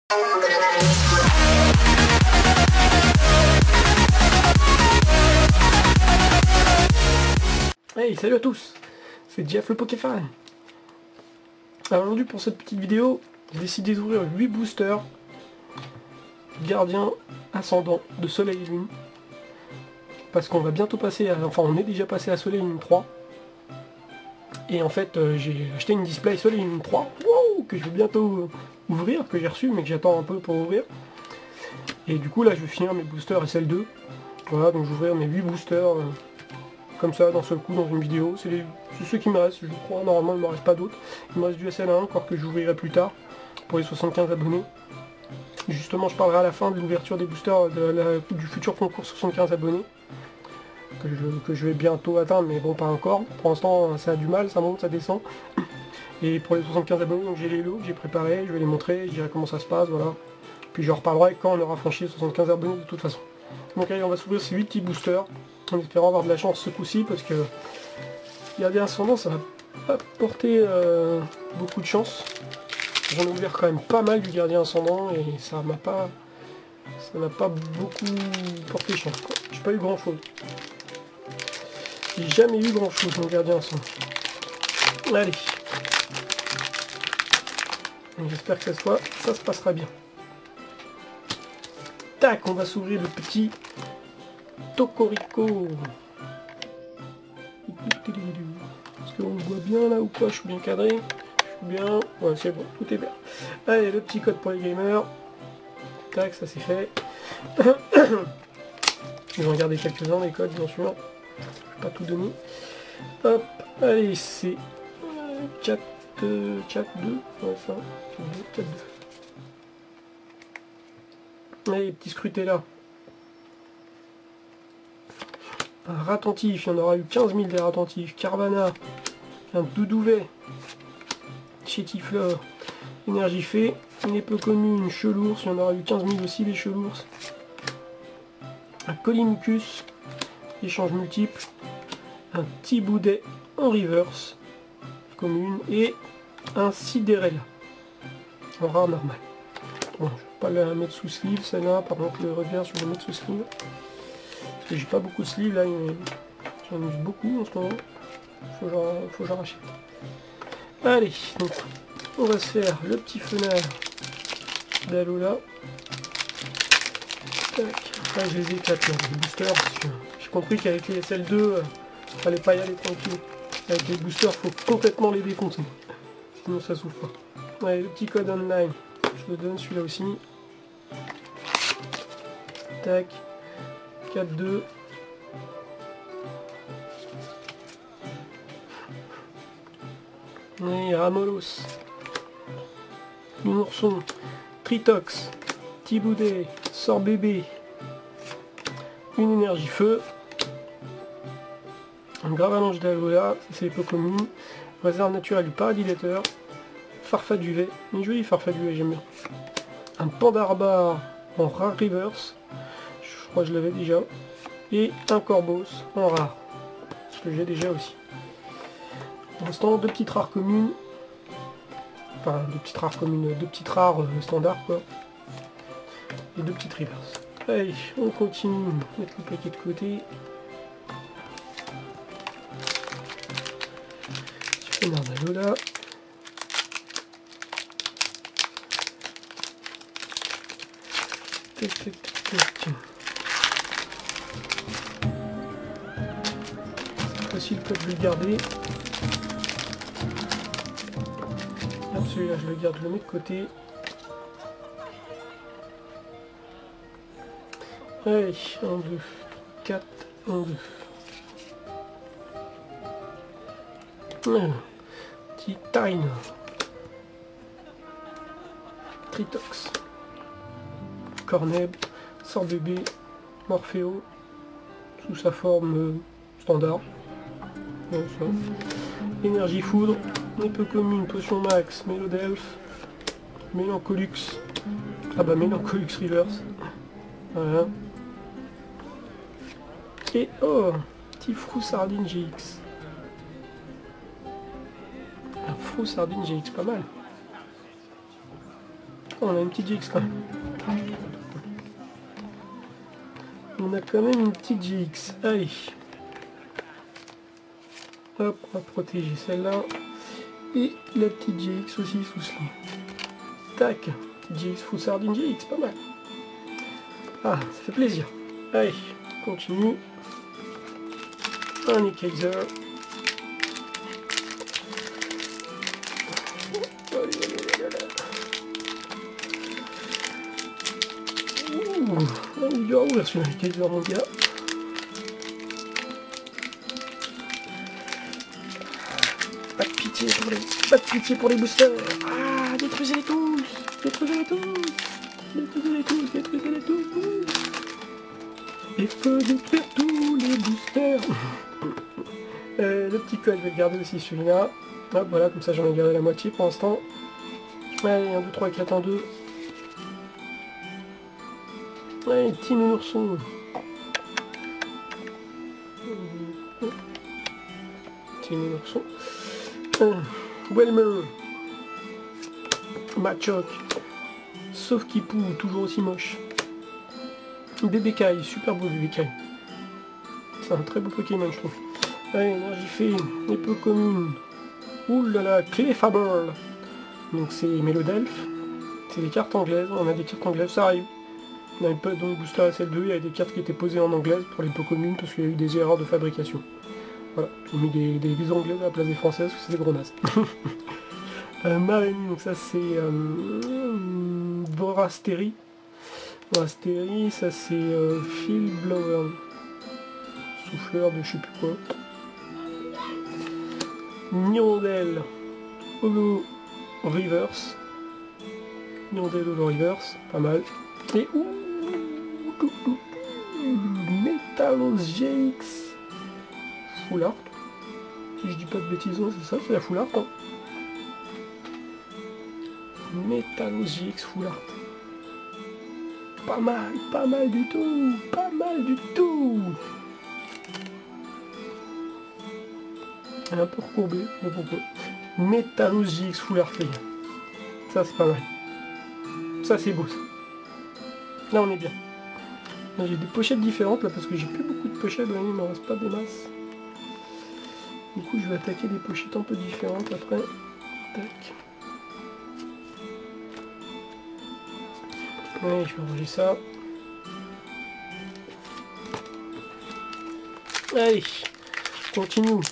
Hey, salut à tous, c'est Jeff le Pokéfan. Alors aujourd'hui pour cette petite vidéo, j'ai décidé d'ouvrir 8 boosters Gardien Ascendant de Soleil et Lune. Parce qu'on va bientôt passer à... Enfin on est déjà passé à Soleil et Lune 3. Et en fait j'ai acheté une display Soleil et Lune 3 wow, que je vais bientôt ouvrir, que j'ai reçu mais que j'attends un peu pour ouvrir. Et du coup là je vais finir mes boosters SL2. Voilà, donc je vais ouvrir mes 8 boosters comme ça d'un seul coup dans une vidéo. C'est ceux qui me restent, je crois. Normalement il ne me reste pas d'autres. Il me reste du SL1 encore que j'ouvrirai plus tard pour les 75 abonnés. Justement je parlerai à la fin de l'ouverture des boosters du futur concours 75 abonnés. Que je vais bientôt atteindre, mais bon pas encore. Pour l'instant ça a du mal, ça monte, ça descend. Et pour les 75 abonnés, donc j'ai les lots que j'ai préparés, je vais les montrer, je dirai comment ça se passe, voilà. Puis je reparlerai quand on aura franchi les 75 abonnés de toute façon. Donc allez, on va s'ouvrir ces 8 petits boosters, en espérant avoir de la chance ce coup-ci, parce que Gardien Ascendant, ça va pas porter beaucoup de chance. J'en ai ouvert quand même pas mal du Gardien Ascendant, et ça n'a pas beaucoup porté chance, quoi. J'ai pas eu grand chose. J'ai jamais eu grand chose mon Gardien Ascendant. Allez. J'espère que ça se passera bien. Tac, on va s'ouvrir le petit Tocorico. Est-ce qu'on le voit bien là ou pas? Je suis bien cadré. Je suis bien. Ouais, c'est bon, tout est bien. Allez, le petit code pour les gamers. Tac, ça c'est fait. Je vais en garder quelques-uns des codes, bien sûr. Je vais pas tout donner. Hop, allez, c'est 4, 2, ouais, ça, 4, 2. Allez, petit scruté là. Un Ratentif, il y en aura eu 15 000 des Ratentifs. Carvana, un Doudouvet, Chétiflore, Énergifée, une peu commune, Chelours, il y en aura eu 15 000 aussi des Chelours. Un Colimucus, échange multiple, un Thiboudet en reverse, commune, et un Sidérella, en rare normal. Bon, je vais pas la mettre sous sleeve celle-là, par contre le reverse je vais la mettre sous sleeve. Parce que j'ai pas beaucoup de sleeve là, j'en use beaucoup en ce moment. Faut que j'en rachète. Allez, donc on va se faire le petit fenard d'Alola. Tac, là je les éclate là, les boosters, parce que j'ai compris qu'avec les SL2, fallait pas y aller tranquille. Avec les boosters, faut complètement les défoncer. Sinon ça s'ouvre pas. Allez, le petit code online, je le donne celui-là aussi. Tac. 4-2. Et Ramolos. Nourson. Tritox. Thiboudet. Sort bébé. Une énergie feu. Un Gravalanche d'Alola. Ça c'est les peu communes. Réserve naturelle du Paradilateur. Farfaduvet. Une jolie Farfaduvet, j'aime bien. Un Pandarbar en rare reverse. Je crois que je l'avais déjà. Et un Corbos en rare. Ce que j'ai déjà aussi. Pour l'instant, deux petites rares communes. Enfin, deux petites rares communes, deux petites rares standards quoi. Et deux petites reverse. Allez, on continue. Mettre le paquet de côté. Petit fenard d'Alola. Tac, tac, tac, tac. Cette fois-ci, je vais le garder. Hop, celui-là, je le garde, je le mets de côté. Allez, 1, 2, 4, 1, 2. Petit Tine. Tritox. Corneb, Sort bébé, Morpheo, sous sa forme standard. Bon, ça. Énergie foudre, un peu commune, potion max, Mélodelph, Mélancolux, ah bah Mélancolux reverse, voilà. Et oh, petit Froussardine GX. Un Froussardine GX, pas mal. On a une petite GX quand même. On a quand même une petite GX. Allez. Hop, on va protéger celle-là. Et la petite GX aussi sous sling. Tac. GX full sardine GX, pas mal. Ah, ça fait plaisir. Allez, continue. Un Nick Kaiser. Ouh, il est dur à ouvrir celui-là, Nick Kaiser, mon gars. Pas de pitié pour les boosters. Ah, détruisez-les tous. Détruisez-les tous. Détruisez-les tous. Détruisez-les tous. Il faut détruire tous les boosters. Le petit code, je vais le garder aussi celui-là. Hop, voilà, comme ça j'en ai gardé la moitié pour l'instant. Allez, 1, 2, 3, éclate en deux. Allez, petit nounourson. Petit nounourson. Welmer. Machoc. Sauf qu'il poue, toujours aussi moche. Bébé Kai, super beau Bébé Kai. C'est un très beau Pokémon, je trouve. Allez, énergie fée, les peu communes. Ouh là là, Clefable. Donc c'est Mélodelph. C'est des cartes anglaises, on a des cartes anglaises, ça arrive. On a une peu dans le booster SL2, il y a des cartes qui étaient posées en anglaise pour les peu communes parce qu'il y a eu des erreurs de fabrication. Voilà, j'ai mis des anglaises à la place des françaises parce que c'est des gros nazes. Marine, donc ça c'est Vorasteri. Vorasteri, ça c'est Phil Blower. Souffleur de je sais plus quoi. Nirondelle Holo Reverse. Nirondelle Holo Reverse, pas mal. Et Metalos GX Full Art. Si je dis pas de bêtises, c'est ça, c'est la Full Art. Hein. Metalos GX Full Art. Pas mal du tout, pas mal du tout. Elle est un peu recourbée, mais pourquoi. Metalos GX Full Art, les gars. Ça c'est pas mal. Ça c'est beau ça. Là on est bien. J'ai des pochettes différentes là parce que j'ai plus beaucoup de pochettes, il m'en reste pas des masses. Du coup je vais attaquer des pochettes un peu différentes après. Tac. Ouais, je vais ranger ça. Allez, continue.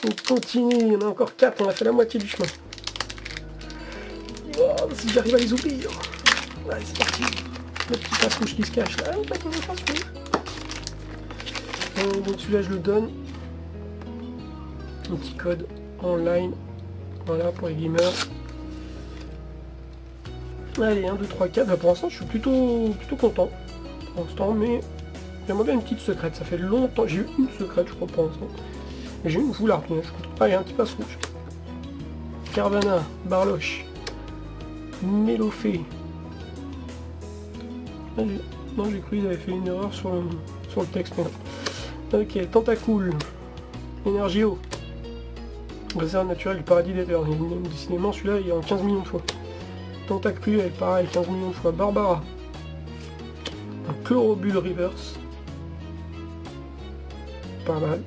On continue, il y en a encore 4, on a fait la moitié du chemin. Oh, si j'arrive à les ouvrir. Allez, c'est parti. Le petit passe-rouge qui se cache là. Ah, pas qu'on le passe-rouge. Donc celui-là, je le donne. Un petit code online. Voilà, pour les gamers. Allez, 1, 2, 3, 4. Là, pour l'instant, je suis plutôt content. Pour l'instant, mais j'aimerais bien une petite secrète. Ça fait longtemps. J'ai eu une secrète, je crois, pour l'instant. Mais j'ai eu une full art, je crois. Allez, un petit passe-rouge. Carvana, Barloche. Mélofée. Ah, non, j'ai cru qu'ils avaient fait une erreur sur le texte. Mais... Ok, Tentacool. Énergio. Réserve naturelle du paradis des terres. Décidément, celui-là, il est en 15 millions de fois. Tentacruel, pareil, 15 millions de fois. Barbara. Un Chlorobule Reverse. Pas mal.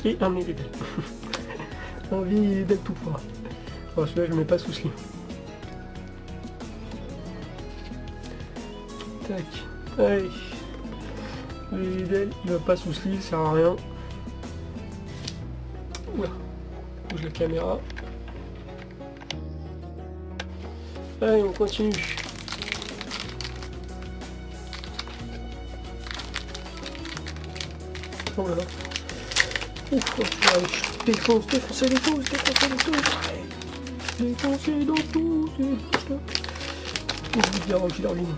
Et un Mélédel. Un Mélédel tout fort. Alors celui-là, je le mets pas sous sling. Tac. Allez. Le Mélédel, il va pas sous sling, ça sert à rien. Oula. Bouge la caméra. Allez, on continue. Oh là là. Ouf, je défonce les tous. Défoncez dans tous ces boosters. Je vais dire Auxiliaire Lune.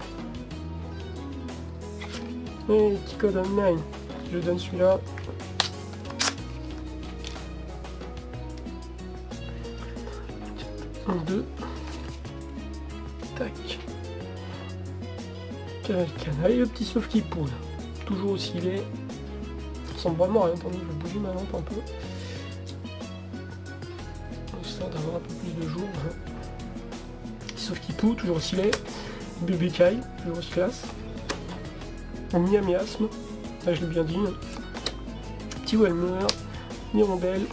Et petit code online. Je donne celui-là. Un, deux. Tac. Canal. Allez, le petit sauf qui poule. Toujours aussi laid. Ça ressemble vraiment à rien. Attendez, je vais bouger ma lampe un peu. Histoire d'avoir un peu plus de jour. Hein. petit sauf qui pout, toujours aussi laid. Bébé Kai, toujours aussi classe. Miasme, là je l'ai bien dit. Petit Welmer, Hirondelle,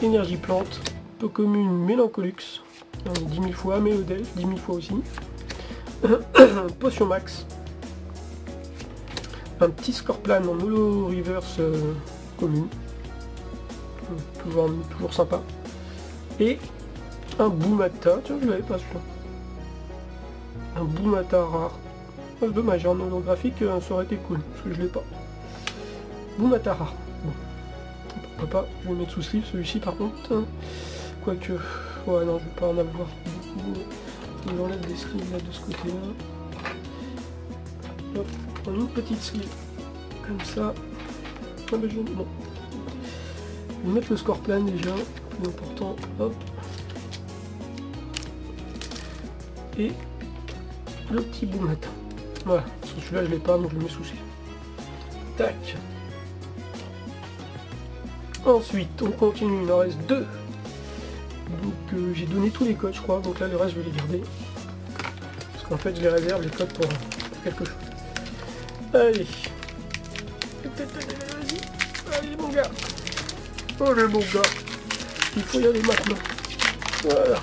Énergie Plante, peu commune Mélancolux, 10 000 fois, Mélodel, 10 000 fois aussi. Potion Max. Un petit Scorplan en holo reverse commune. Toujours sympa. Et un Boomata, tiens je l'avais pas celui-là. Un Boomata rare. Oh, dommage, en holographique ça aurait été cool, parce que je l'ai pas. Boomata rare. Bon. Pourquoi pas, je vais le mettre sous sleeve celui-ci par contre. Quoique. Ouais non je vais pas en avoir beaucoup. On enlève des sleeves là de ce côté-là. Hop, on prend une petite sleeve. Comme ça. Ah ben bon. Je vais mettre le Scorpion déjà, plus important. Hop. Et le petit Boomata. Voilà, parce que celui-là je l'ai pas, donc je le mets sous sleeve. Tac. Ensuite, on continue, il en reste 2. Donc j'ai donné tous les codes je crois, donc là le reste je vais les garder. Parce qu'en fait je les réserve les codes pour quelque chose. Allez. Vas-y. Allez mon gars. Oh le mon gars. Il faut y aller maintenant. Voilà.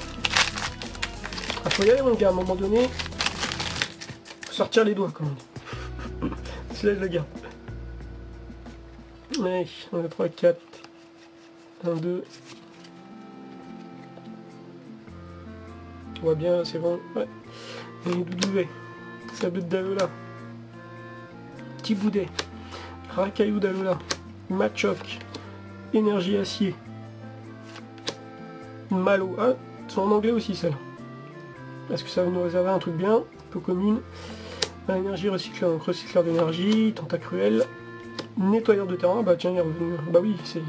Il faut y aller mon gars, à un moment donné. Faut sortir les doigts comme on dit. Celui-là je le garde. Allez, on a 3, 4. 1, 2. On voit bien, c'est bon. Ouais. Et W. Sable de Dalola. Petit Boudet. Racaillou Dalola. Machoc. Énergie Acier. Malo. Ah, c'est en anglais aussi celle-là. Est-ce que ça va nous réserver un truc bien, peu commune. Énergie recycleur, donc recycleur d'énergie, tentacruel. Nettoyeur de terrain, bah tiens, il est revenu. Bah oui, c'est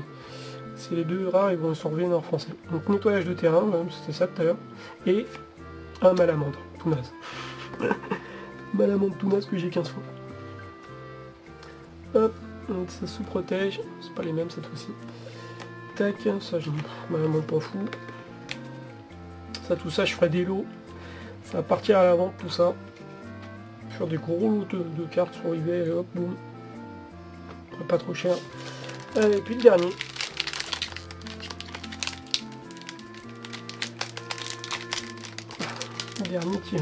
les deux rares, ils vont se revenir en français. Donc nettoyage de terrain, c'était ça tout à l'heure. Et un malamandre, tout naze. Malamandre tout naze que j'ai 15 fois. Hop, donc ça se protège, c'est pas les mêmes cette fois-ci. Tac, ça je malamandre pas fou. Ça tout ça je ferai des lots. Ça va partir à la vente tout ça. Faire des gros lots de cartes sur eBay et hop, boum. Pas trop cher. Allez, puis le dernier. Le dernier qui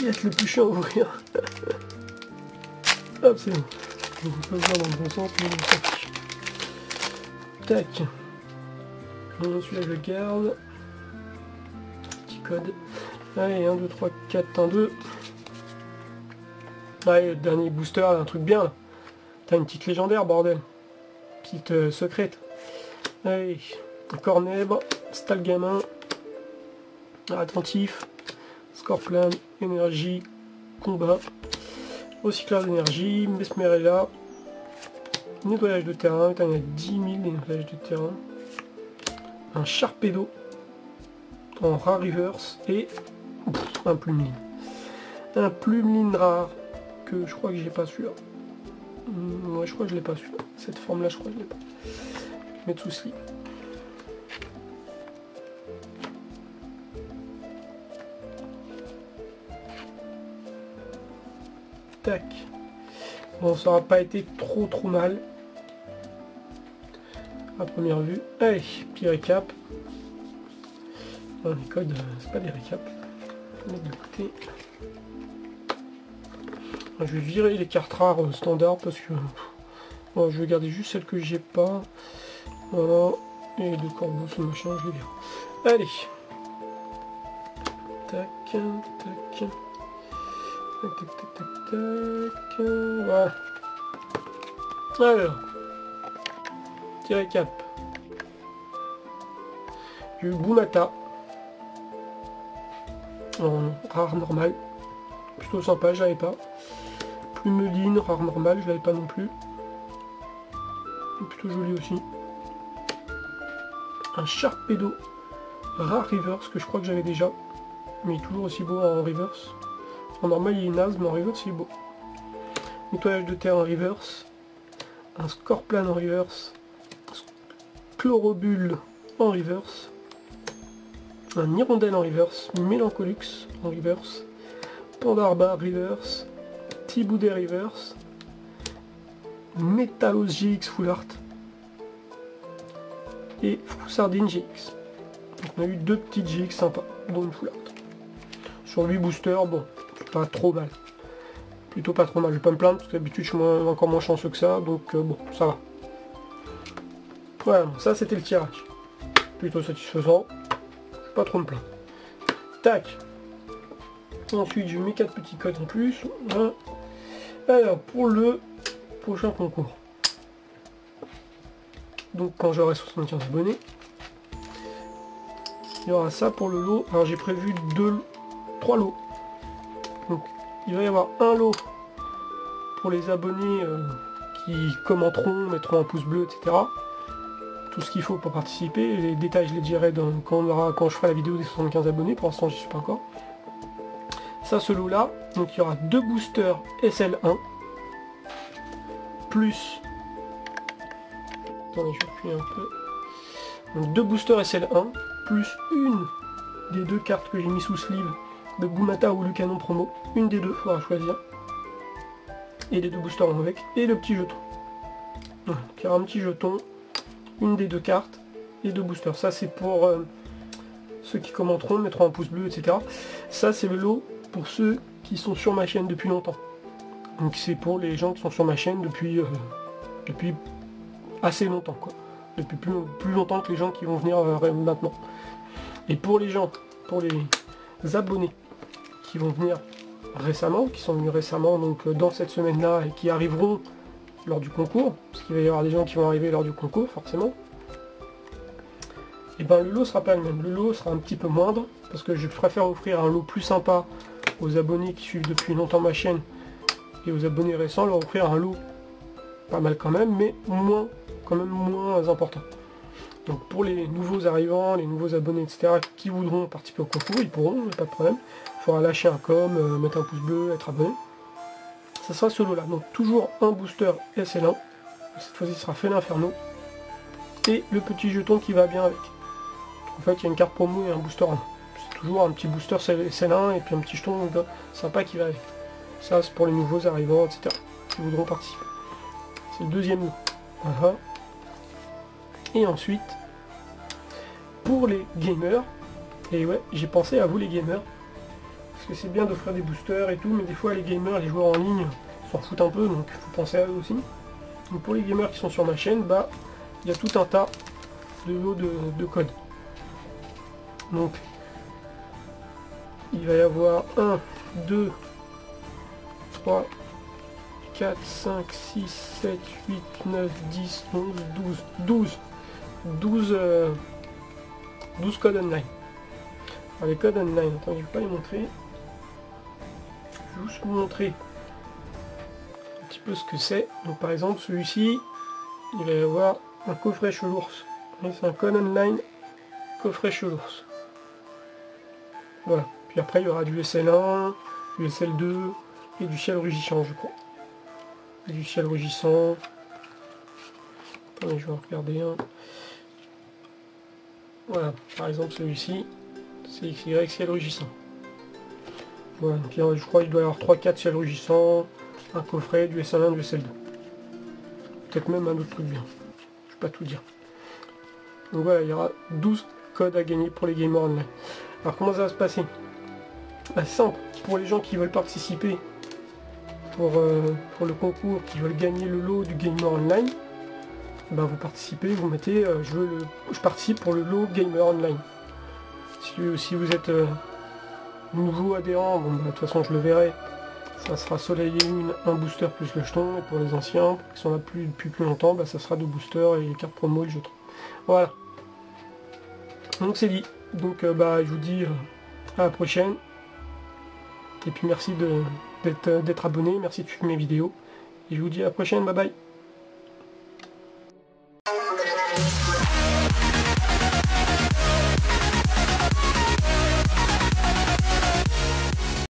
va être le plus chiant à ouvrir. Hop, c'est bon. On peut voir dans le bon sens, mais on s'en fiche. Tac. Celui-là je le garde. Petit code. Allez, 1, 2, 3, 4, 1, 2. Allez, le dernier booster, là, un truc bien là. T'as une petite légendaire, bordel. Petite secrète. Allez, Cornèbre, Stalgamin, Attentif, Scorpion, Énergie, Combat, Recycleur d'énergie, Mesmerella, Nettoyage de terrain, il y a 10 000 nettoyages de terrain, un Sharpedo en rare reverse et un Plumeline. Un Plumeline rare que je crois que j'ai pas celui-là. Ouais, je crois que je l'ai pas celui-là. Cette forme là je crois que je l'ai pas. Je vais mettre sous sleeve. Tac. Bon, ça n'aura pas été trop mal à première vue. Allez, petit récap. Non, les codes, c'est pas des récaps. Je vais mettre de côté. Je vais virer les cartes rares standard parce que bon, je vais garder juste celles que j'ai pas. Voilà. Et les deux corbeaux, ce machin, je les vire. Allez. Tac, tac. Tac, tac, tac, tac, tac. Voilà. Alors. Petit récap. J'ai eu Boomata. En rare normal. Plutôt sympa, je l'avais pas. Plumeline, rare normal, je l'avais pas non plus. Plutôt joli aussi. Un Sharpedo. Rare reverse que je crois que j'avais déjà. Mais il est toujours aussi beau en reverse. En normal il est naze, mais en reverse il est beau. Nettoyage de terre en reverse. Un Scorpion en reverse. Chlorobule en reverse. un Hirondelle en reverse, Mélancolux en reverse, Pandarba reverse, Thiboudet reverse, Metalos GX full art et Froussardine GX. Donc on a eu 2 petites GX sympas, dont une full art. Sur 8 boosters, bon, pas trop mal. Plutôt pas trop mal, je vais pas me plaindre, parce que d'habitude je suis encore moins chanceux que ça, donc bon, ça va. Voilà, ça c'était le tirage. Plutôt satisfaisant, pas trop me plaindre. Tac. Ensuite je mets 4 petits codes en plus. Voilà. Alors pour le prochain concours. Donc quand j'aurai 75 abonnés, il y aura ça pour le lot. Alors j'ai prévu 3 lots. Donc il va y avoir un lot pour les abonnés qui commenteront, mettront un pouce bleu, etc. Tout ce qu'il faut pour participer. Les détails je les dirai quand je ferai la vidéo des 75 abonnés. Pour l'instant j'y suis pas encore. Ça, ce lot là, donc il y aura 2 boosters SL1 plus. Attendez, je vais appuyer un peu. Donc 2 boosters SL1 plus une des 2 cartes que j'ai mis sous sleeve de Gumata ou Lucanon promo. Une des deux, il faudra choisir. Et les 2 boosters en avec. Et le petit jeton. Donc il y aura un petit jeton, une des 2 cartes et 2 boosters. Ça c'est pour ceux qui commenteront, mettront un pouce bleu, etc. Ça c'est le lot pour ceux qui sont sur ma chaîne depuis longtemps. Donc c'est pour les gens qui sont sur ma chaîne depuis assez longtemps, quoi. Depuis plus longtemps que les gens qui vont venir maintenant. Et pour les gens, pour les abonnés qui vont venir récemment, qui sont venus récemment, donc dans cette semaine-là, et qui arriveront lors du concours, parce qu'il va y avoir des gens qui vont arriver lors du concours, forcément, et ben le lot sera pas le même. Le lot sera un petit peu moindre, parce que je préfère offrir un lot plus sympa aux abonnés qui suivent depuis longtemps ma chaîne, et aux abonnés récents, leur offrir un lot pas mal quand même, mais moins important. Donc pour les nouveaux arrivants, les nouveaux abonnés, etc., qui voudront participer au concours, ils pourront, pas de problème. Il faudra lâcher un com, mettre un pouce bleu, être abonné. Ça sera ce lot là. Donc toujours un booster SL1. Cette fois-ci ce sera Félin Inferno. Et le petit jeton qui va bien avec. Donc, en fait il y a une carte promo et un booster en. C'est toujours un petit booster SL1 et puis un petit jeton sympa qui va avec. Ça c'est pour les nouveaux arrivants, etc., qui voudront participer. C'est le deuxième lot. Voilà. Et ensuite, pour les gamers, et ouais, j'ai pensé à vous les gamers, parce que c'est bien d'offrir des boosters et tout, mais des fois les gamers, les joueurs en ligne, s'en foutent un peu, donc il faut penser à eux aussi. Donc pour les gamers qui sont sur ma chaîne, bah, il y a tout un tas de lots de codes. Donc, il va y avoir 1, 2, 3, 4, 5, 6, 7, 8, 9, 10, 11, 12 codes online. Alors les codes online, attends, je vais pas les montrer. Je vais juste vous montrer un petit peu ce que c'est. Donc par exemple celui-ci, il va y avoir un coffret Chelours. C'est un code online coffret Chelours. Voilà. Puis après il y aura du SL1, du SL2 et du ciel rugissant, je crois. Et du ciel rugissant. Attendez, je vais en regarder un. Voilà, par exemple celui-ci, c'est XY ciel rugissant. Voilà, donc je crois qu'il doit y avoir 3-4 ciel rugissants, un coffret, du SL1, du SL2. Peut-être même un autre truc bien. Je vais pas tout dire. Donc voilà, il y aura 12 codes à gagner pour les gamers online. Alors comment ça va se passer? Bah, simple, pour les gens qui veulent participer pour le concours, qui veulent gagner le lot du gamer online, ben vous participez, vous mettez je participe pour le lot gamer online. Si vous êtes nouveau adhérent, bon, ben, de toute façon je le verrai, ça sera Soleil et Lune, un booster plus le jeton, et pour les anciens qui sont là depuis plus longtemps, ben, ça sera 2 boosters et les cartes promo et le jeton. Voilà. Donc c'est dit. Donc bah, je vous dis à la prochaine. Et puis merci d'être abonné, merci de suivre mes vidéos. Et je vous dis à la prochaine, bye bye.